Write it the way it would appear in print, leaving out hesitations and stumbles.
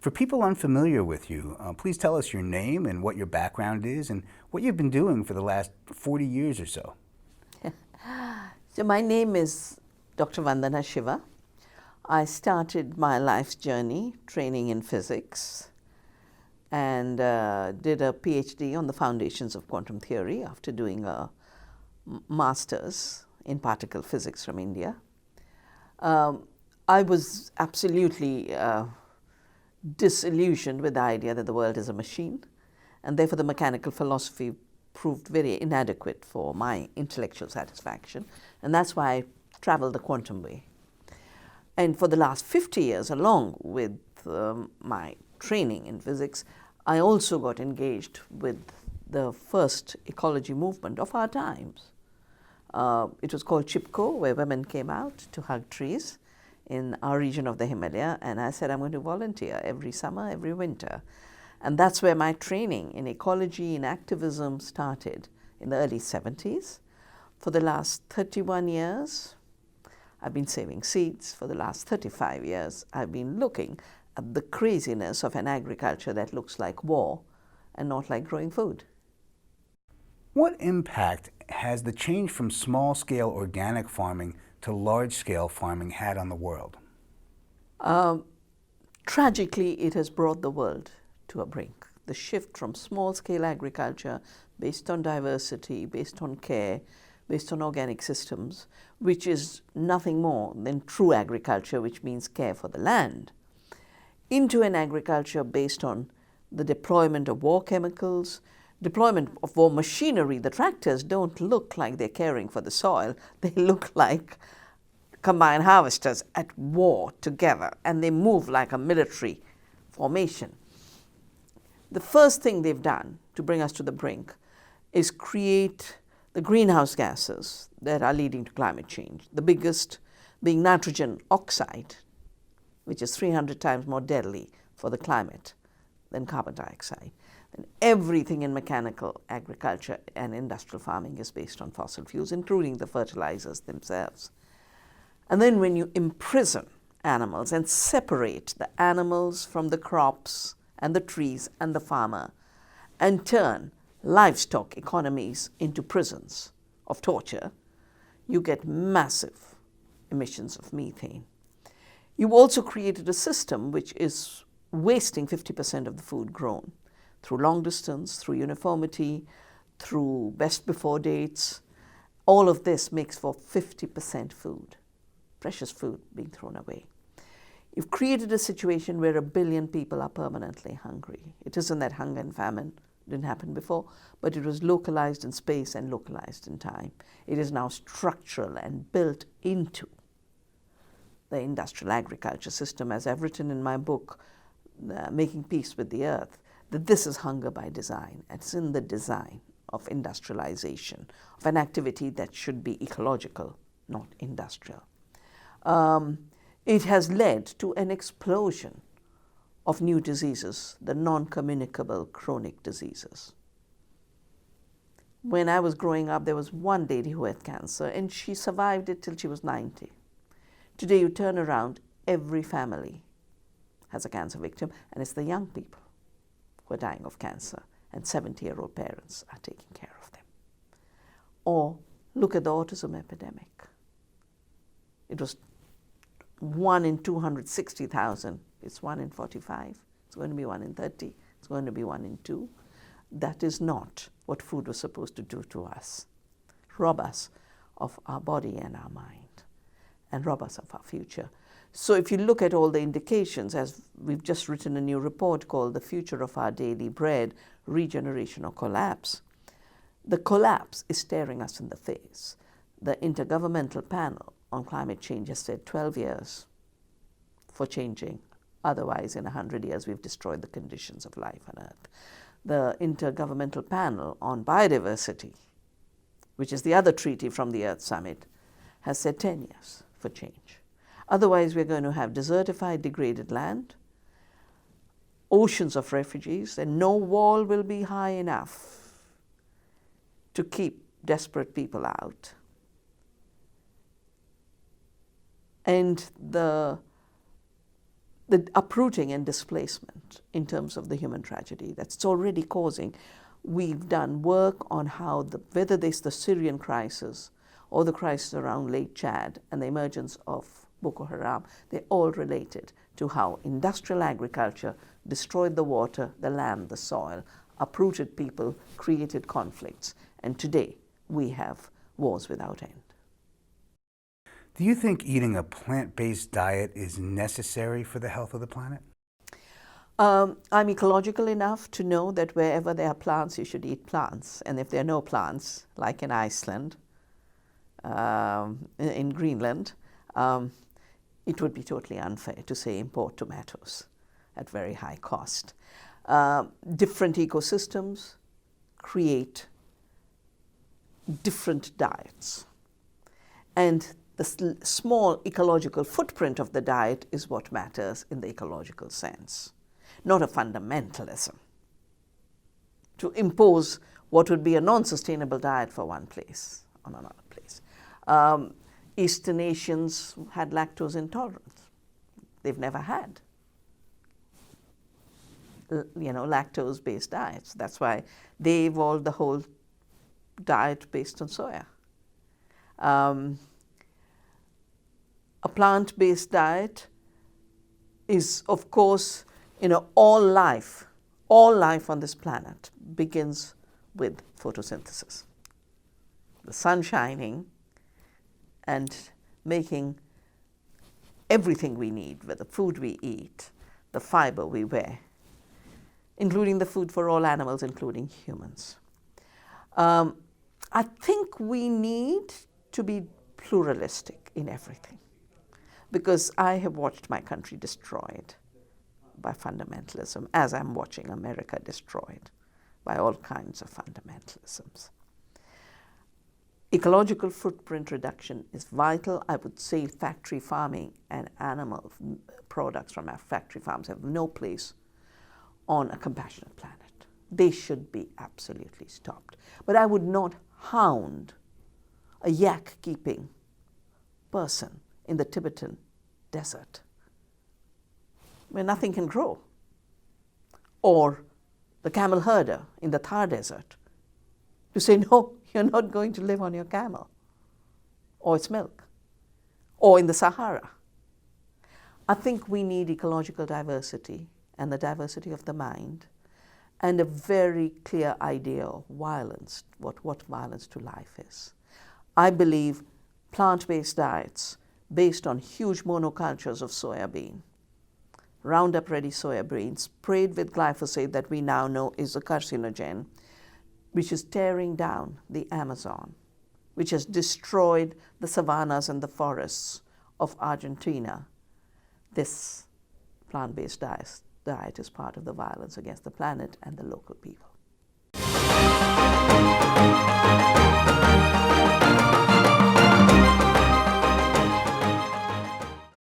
For people unfamiliar with you, please tell us your name and what your background is and what you've been doing for the last 40 years or so. So my name is Dr. Vandana Shiva. I started my life's journey training in physics and did a Ph.D. on the foundations of quantum theory after doing a master's in particle physics from India. I was absolutely disillusioned with the idea that the world is a machine, and therefore the mechanical philosophy proved very inadequate for my intellectual satisfaction, and that's why I traveled the quantum way. And for the last 50 years, along with my training in physics, I also got engaged with the first ecology movement of our times. It was called Chipko, where women came out to hug trees in our region of the Himalaya, and I said I'm going to volunteer every summer, every winter. And that's where my training in ecology and activism started in the early 70s. For the last 31 years, I've been saving seeds. For the last 35 years, I've been looking at the craziness of an agriculture that looks like war and not like growing food. What impact has the change from small-scale organic farming to large-scale farming had on the world? Tragically, it has brought the world to a brink. The shift from small-scale agriculture based on diversity, based on care, based on organic systems, which is nothing more than true agriculture, which means care for the land, into an agriculture based on the deployment of war chemicals, deployment of war machinery. The tractors don't look like they're caring for the soil. They look like combine harvesters at war together, and they move like a military formation. The first thing they've done to bring us to the brink is create the greenhouse gases that are leading to climate change, the biggest being nitrogen oxide, which is 300 times more deadly for the climate than carbon dioxide. And everything in mechanical agriculture and industrial farming is based on fossil fuels, including the fertilizers themselves. And then when you imprison animals and separate the animals from the crops and the trees and the farmer, and turn livestock economies into prisons of torture, you get massive emissions of methane. You also created a system which is wasting 50% of the food grown through long distance, through uniformity, through best before dates. All of this makes for 50% food, precious food being thrown away. You've created a situation where 1 billion people are permanently hungry. It isn't that hunger and famine didn't happen before, but it was localized in space and localized in time. It is now structural and built into the industrial agriculture system, as I've written in my book, Making Peace with the Earth, that this is hunger by design. It's in the design of industrialization, of an activity that should be ecological, not industrial. It has led to an explosion of new diseases, the non-communicable chronic diseases. When I was growing up, there was one lady who had cancer, and she survived it till she was 90. Today, you turn around, every family has a cancer victim, and it's the young people who are dying of cancer, and 70-year-old parents are taking care of them. Or look at the autism epidemic. It was 1 in 260,000. It's 1 in 45. It's going to be 1 in 30. It's going to be 1 in 2. That is not what food was supposed to do to us. Rob us of our body and our mind, and rob us of our future. So if you look at all the indications, as we've just written a new report called The Future of Our Daily Bread, Regeneration or Collapse, the collapse is staring us in the face. The Intergovernmental Panel on Climate Change has said 12 years for changing. Otherwise, in 100 years, we've destroyed the conditions of life on Earth. The Intergovernmental Panel on Biodiversity, which is the other treaty from the Earth Summit, has said 10 years for change. Otherwise, we're going to have desertified, degraded land, oceans of refugees, and no wall will be high enough to keep desperate people out. And the the uprooting and displacement in terms of the human tragedy that's already causing. We've done work on how, whether there's the Syrian crisis or the crisis around Lake Chad and the emergence of Boko Haram, they're all related to how industrial agriculture destroyed the water, the land, the soil, uprooted people, created conflicts, and today we have wars without end. Do you think eating a plant-based diet is necessary for the health of the planet? I'm ecological enough to know that wherever there are plants, you should eat plants. And if there are no plants, like in Iceland, in Greenland, it would be totally unfair to say import tomatoes at very high cost. Different ecosystems create different diets. And the small ecological footprint of the diet is what matters in the ecological sense, not a fundamentalism to impose what would be a non-sustainable diet for one place on another place. Eastern Asians had lactose intolerance. They've never had, lactose-based diets. That's why they evolved the whole diet based on soya. A plant-based diet is, of course, all life on this planet begins with photosynthesis. The sun shining and making everything we need, the food we eat, the fiber we wear, including the food for all animals, including humans. I think we need to be pluralistic in everything, because I have watched my country destroyed by fundamentalism, as I'm watching America destroyed by all kinds of fundamentalisms. Ecological footprint reduction is vital. I would say factory farming and animal products from our factory farms have no place on a compassionate planet. They should be absolutely stopped. But I would not hound a yak-keeping person in the Tibetan desert where nothing can grow, or the camel herder in the Thar desert to say, no, you're not going to live on your camel or its milk, or in the Sahara. I think we need ecological diversity and the diversity of the mind, and a very clear idea of violence, what violence to life is. I believe plant-based diets based on huge monocultures of soybean, Roundup-ready soybean sprayed with glyphosate that we now know is a carcinogen, which is tearing down the Amazon, which has destroyed the savannas and the forests of Argentina. This plant-based diet is part of the violence against the planet and the local people.